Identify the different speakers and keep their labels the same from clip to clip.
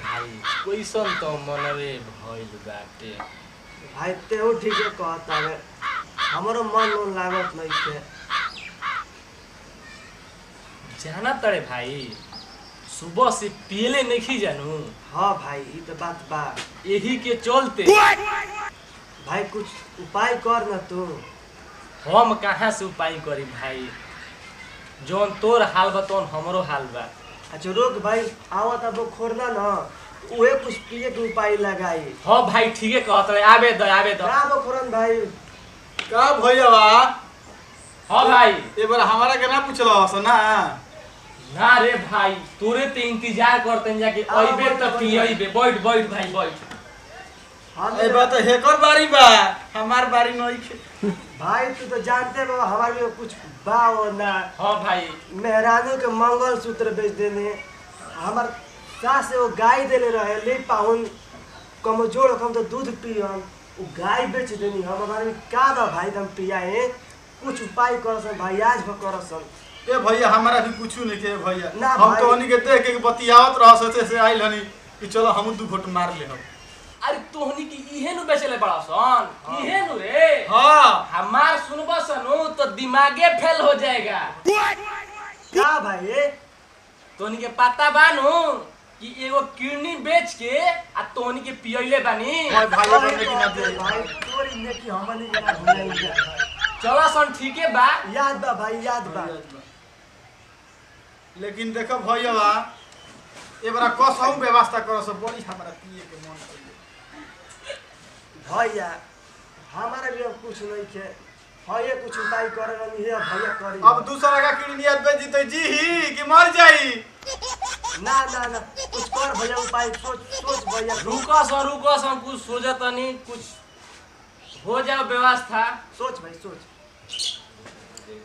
Speaker 1: भाई कैसन तो मनवे भइल बाटे
Speaker 2: भाई तेहू ठीक है कहता है हमारो मन लागत नहीं थे
Speaker 1: जाना तड़े भाई सुबह से पियले नहीं जानू।
Speaker 2: हाँ भाई ये तो बात बा
Speaker 1: यही के चलते
Speaker 2: भाई कुछ उपाय कर ना तू।
Speaker 1: हम कहाँ से उपाय करी भाई जोन तोर हाल बा तोन हमरो हाल बा।
Speaker 2: अच्छा रोक भाई आवत अब खोरना ना उहे कुछ पिए के उपाय लगाई।
Speaker 1: हाँ भाई ठीक है कहत रहे आबे दो
Speaker 2: का बो खोरन भाई
Speaker 3: का भैया बा।
Speaker 1: हाँ भाई
Speaker 3: ए बार हमारा के ना पूछलो सना
Speaker 1: ना रे भाई तोरे ते इंतजार करते जाके अइबे त पियइबे बैठ भाई बैठ।
Speaker 3: ए बात तो हेकर बारी बा हमार बारी नहीं खे।
Speaker 2: भाई तू तो जानते हो हमारे लिए कुछ बा और ना।
Speaker 1: हाँ भाई
Speaker 2: मेहरानों के मंगल सूत्र बेच देने हमार सास से वो गाय देले रहे ले पाउन कमजोर हम तो दूध पियन वो गाय बेच देनी हम हमारे में का बा भाई हम पियाए कुछ उपाय करसन भाई आज भ करसन।
Speaker 3: ए भैया हमारा भी कुछ नहीं के भैया
Speaker 2: ना
Speaker 3: हम
Speaker 2: भाई।
Speaker 3: तो उन्हीं के देख के बतियावत रह सोचे से आइल हनी कि चलो हम दू घोट मार ले हम।
Speaker 1: अरे तोहनी की इहे नु बेचले बड़ा सन इहे नु रे।
Speaker 3: हां
Speaker 1: हमार सुनबा सनु तो दिमागे फेल हो जाएगा।
Speaker 2: का भाई
Speaker 1: तोहनी के पता बानू कि एगो किडनी बेच के आ तोहनी के पियले बानी।
Speaker 3: भाई भाई ने कि ना दे
Speaker 2: भाई तोरी ने कि हमनी के ना भूल
Speaker 1: चलो सन ठीक है बा
Speaker 2: याद बा भाई याद बा।
Speaker 3: लेकिन देखो भैया बा ए बरा कसौ व्यवस्था करो सब बड़ी हमारा पिए के मन
Speaker 2: भैया हमारे लिए कुछ नहीं थे भैया कुछ उपाय करे नहीं है भैया करी।
Speaker 3: अब दूसरा का किडनी बेच जीते जी ही कि मर जाई।
Speaker 2: ना ना ना कुछ कर भैया उपाय सोच भैया
Speaker 1: रुको सन कुछ सोचतनी कुछ हो जाओ व्यवस्था।
Speaker 2: सोच भाई सोच।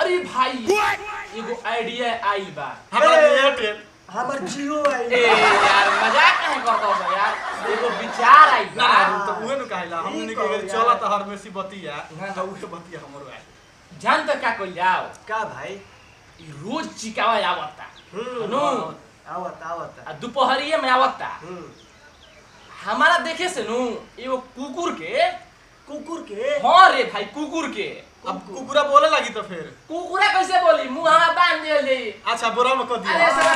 Speaker 1: अरे भाई एगो आइडिया आई बा
Speaker 3: हमारा एयरटेल
Speaker 2: हमार जियो आई।
Speaker 1: ए यार मजाक नहीं करता हो यार एगो विचार आई बा।
Speaker 3: तो उहे न कहला हमनी के चला त हर मेसी बतिया तो उहे बतिया हमरो आई।
Speaker 1: जान तो क्या कइल जाओ
Speaker 2: का भाई
Speaker 1: ई रोज चिकावा आवता नु
Speaker 2: आवत आवत
Speaker 1: आ दोपहरिए में आवता। हमारा देखे से नु एगो कुकुर के हाँ रे भाई कुकुर के
Speaker 3: अब कुकुरा बोले लगी तो फिर
Speaker 1: कुकुरा कैसे बोली मुंह बांध दे।
Speaker 3: अच्छा बोरा में कर दिया।
Speaker 1: अरे साला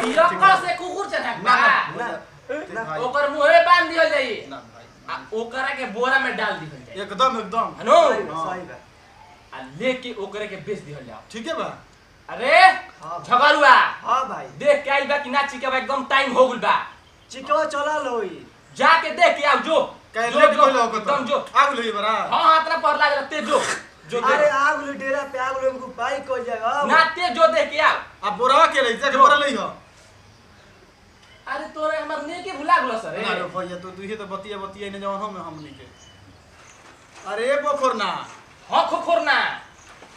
Speaker 1: पियक्कड़ से कुकुर चढ़ा
Speaker 3: ना
Speaker 1: बा
Speaker 3: ना भाई
Speaker 1: ओकर मुंहे बांध दियल जाई
Speaker 3: ना भाई
Speaker 1: आ ओकरा के बोरा में डाल दिहल जाई
Speaker 3: एकदम एकदम
Speaker 1: हनो
Speaker 2: सही बा।
Speaker 1: आ लेके ओकरे के बेच दिहल जाओ।
Speaker 3: ठीक है बा।
Speaker 1: अरे
Speaker 2: हाँ।
Speaker 1: झगड़ुआ
Speaker 2: हां भाई
Speaker 1: देख के आई बा कि ना चिकवा एकदम टाइम हो गइल बा
Speaker 2: चिकवा चला लोई
Speaker 1: जाके देख के आओ जो
Speaker 3: कह
Speaker 1: जो,
Speaker 3: ले
Speaker 1: जो,
Speaker 3: कोई लोग
Speaker 1: एकदम जो
Speaker 3: तो आग ले बरा।
Speaker 1: हां हाथ ना पर लाग ते जो जो
Speaker 2: अरे
Speaker 1: देख।
Speaker 2: आग लो डेरा पे आग लो हमको उपाय कर जाएगा।
Speaker 1: ना ते जो देख के आओ।
Speaker 3: अब बोरा के ले जा बोरा ले हो।
Speaker 1: अरे तोरे हमर ने के भुला गेलो सर
Speaker 3: अरे भैया तो तू ही तो बतिया ने जवान में हमनी के। अरे बोखरना
Speaker 1: हां खोखोरना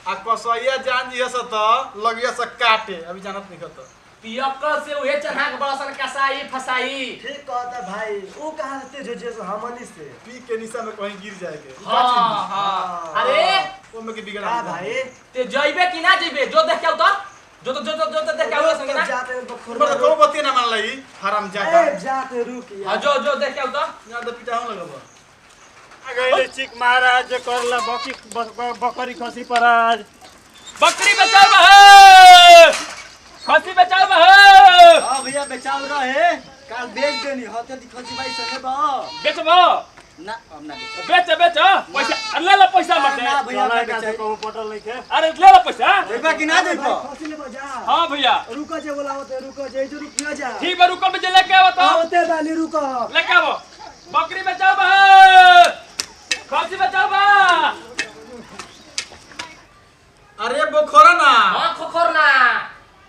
Speaker 3: आ कसैया जान जी से तो लगिया से काटे अभी जानत नहीं खत
Speaker 1: पियक्कड़ से उहे चढ़ा के बड़ा सन कसाई फसाई।
Speaker 2: ठीक कहता भाई वो कहां से जो हमनी से
Speaker 3: पी के निशा में कहीं गिर जाएगे।
Speaker 1: हां अरे
Speaker 3: वो में के बिगड़ा
Speaker 2: का भाई
Speaker 1: ते जइबे कि ना जइबे जो देख के आओ तो जो देख के आओ संगे ना
Speaker 2: जाते हैं तो
Speaker 3: मतलब को बतिया ना मान लई हराम जाता।
Speaker 2: ए जाते रुक
Speaker 1: हां
Speaker 2: यार
Speaker 1: जो देख के आओ तो
Speaker 3: यहां तो पिटा हम लगबा
Speaker 4: अगले चिक महाराज करला बकरी खसी पराज
Speaker 1: बकरी बचाओ बहे खसी बचाओ बहे।
Speaker 2: हां भैया बेचाव रहे काल बेच देनी होते दिखसी भाई सने बा
Speaker 1: बेचबो
Speaker 2: ना हम ना बेच
Speaker 1: बेच पैसा ले ले पैसा मत
Speaker 2: ना भैया
Speaker 4: चला
Speaker 2: ना
Speaker 4: का
Speaker 2: बेच
Speaker 4: को पटल नहीं थे।
Speaker 1: अरे ले ले पैसा।
Speaker 2: देखबा कि ना देखबा खसी ले बजा।
Speaker 1: हां भैया
Speaker 2: रुको जे बोलावते रुको जे जो रुकियो जा
Speaker 1: ठीक बा रुको में लेके आओ तो
Speaker 2: आवते बाली रुको
Speaker 1: लेके आओ बकरी बचाओ बहे खसी बचाओ बा।
Speaker 3: अरे बोखरना
Speaker 1: हां खोखोरना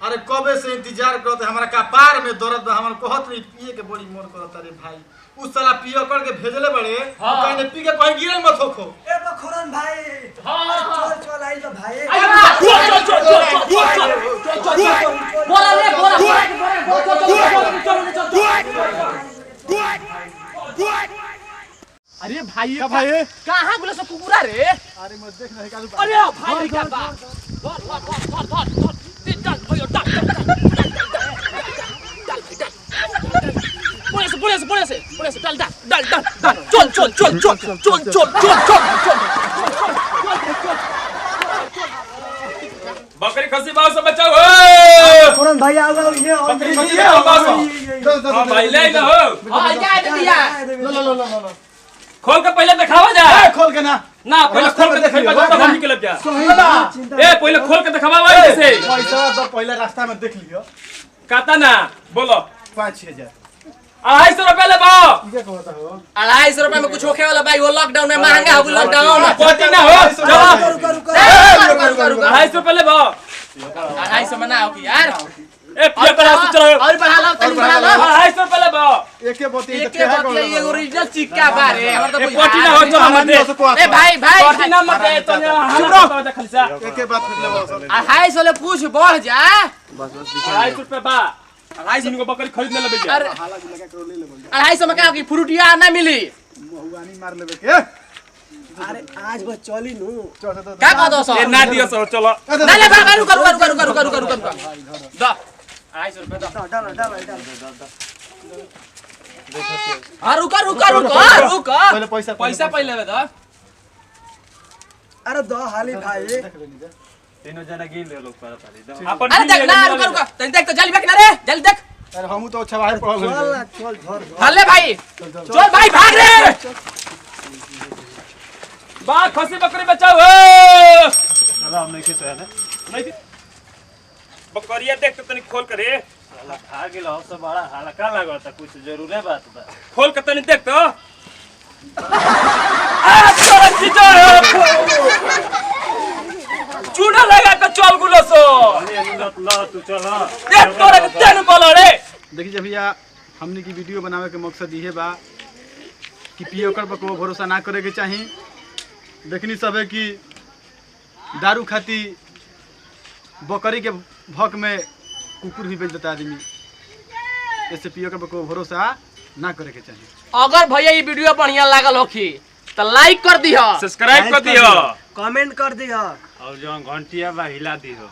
Speaker 3: अरे कबे से इंतजार करते हमरा कपार में दर्द बा हमर कहत नहीं पिए के बड़ी मन करत रे भाई उस साला पियो कर के भेजले बड़े
Speaker 1: हाँ।
Speaker 3: कहने पी के कहीं गिरल मत होखो।
Speaker 2: ए बखरन भाई
Speaker 1: हां
Speaker 2: चल आई तो भाई
Speaker 1: बोला ले बोला अरे भाई
Speaker 4: का भाई
Speaker 1: कहां बोले सब कुकुरा रे।
Speaker 3: अरे मत देख नहीं कालू
Speaker 1: अरे भाई क्या बात धर धर धर धर धर धर चल भयो डाल से डाल चल बकरी खसी बाव से बचाओ
Speaker 2: फौरन भाई आओ ये
Speaker 1: बकरी खसी बाव हां भाई ले लो हां जा दे दिया
Speaker 3: लो
Speaker 1: खोल के पहले दिखावा जा
Speaker 3: खोल के ना
Speaker 1: पहले खोल के दिखाई बजा तब हम निकल जा ए पहले खोल के दिखावा कैसे
Speaker 3: पैसा तो पहले रास्ता में देख लियो
Speaker 1: काता ना बोलो
Speaker 3: 5-6
Speaker 1: 250 रुपए ले बाओ
Speaker 3: क्या कहता हो
Speaker 1: 250 रुपए में कुछ होखे वाला भाई वो लॉकडाउन में महंगा हो लॉकडाउन कोटी ना हो चलो
Speaker 2: रुको
Speaker 1: 250 रुपए ले बाओ 250 में ना हो कि यार ए पिया पर चलो और बढ़ा लो तनी बढ़ा लो 250 रुपए ले बाओ
Speaker 3: एके बोती
Speaker 1: ये ओरिजिनल चिक्का बारे हमर तो
Speaker 3: कोटी ना हो जो हम दे
Speaker 1: ए भाई कोटी ना मत दे तो हम तो खाली सा
Speaker 3: एके बात फिर ले
Speaker 1: 250 ले पूछ बढ़ जा बस 250 रुपए बा 250 को बकरी खरीदने ले बेजा
Speaker 3: हाला लगा कर ले ले
Speaker 1: 250 में का की फ्रूटिया ना मिली
Speaker 3: महुआनी मार लेबे के
Speaker 2: अरे आज बस चली नु
Speaker 1: का कह दो सर
Speaker 5: ए ना दियो सर चलो
Speaker 1: ना ले बाबा रुक द 250 रुपए द
Speaker 2: डाल
Speaker 1: हां रुक
Speaker 3: पहले पैसा
Speaker 1: पहले लेबे द
Speaker 2: अरे दो हाली भाई
Speaker 5: तीनों जना गिन ले लोग पर ताली
Speaker 1: अपन अरे देख ना रुक तनी देख तो जल्दी बैठ ना रे जल्दी देख
Speaker 3: अरे हमहू तो अच्छा भाई पड़ल
Speaker 2: चल घर
Speaker 1: हल्ले भाई चल भाई भाग रे बा खसी बकरी बचाओ
Speaker 5: चलो हम नहीं के तो है ना
Speaker 1: नहीं
Speaker 5: बकरिया देख तो तनी खोल करे साला खा गेल हो सब बड़ा हल्का लागता कुछ जरूरे बात बा
Speaker 1: खोल के तनी देख तो आ तोरा जीजा चूड़ा लगा के चल गुलो सो
Speaker 5: ला तू चला
Speaker 1: देख तोरा के तेन बोलो रे
Speaker 3: देखिए भैया हमने की वीडियो बनावे के मकसद ये बा कि पियो कर को भरोसा ना करे के चाहिए देखनी सब है कि दारू खाती बकरी के भक में कुकुर भी बेच देता आदमी ऐसे पियो कर को भरोसा ना करे के चाहिए
Speaker 1: अगर भैया ये वीडियो बढ़िया लागल होखी तो लाइक कर दियो
Speaker 5: सब्सक्राइब कर दियो
Speaker 2: कमेंट कर दिया
Speaker 5: और जो घंटिया बा हिला दियो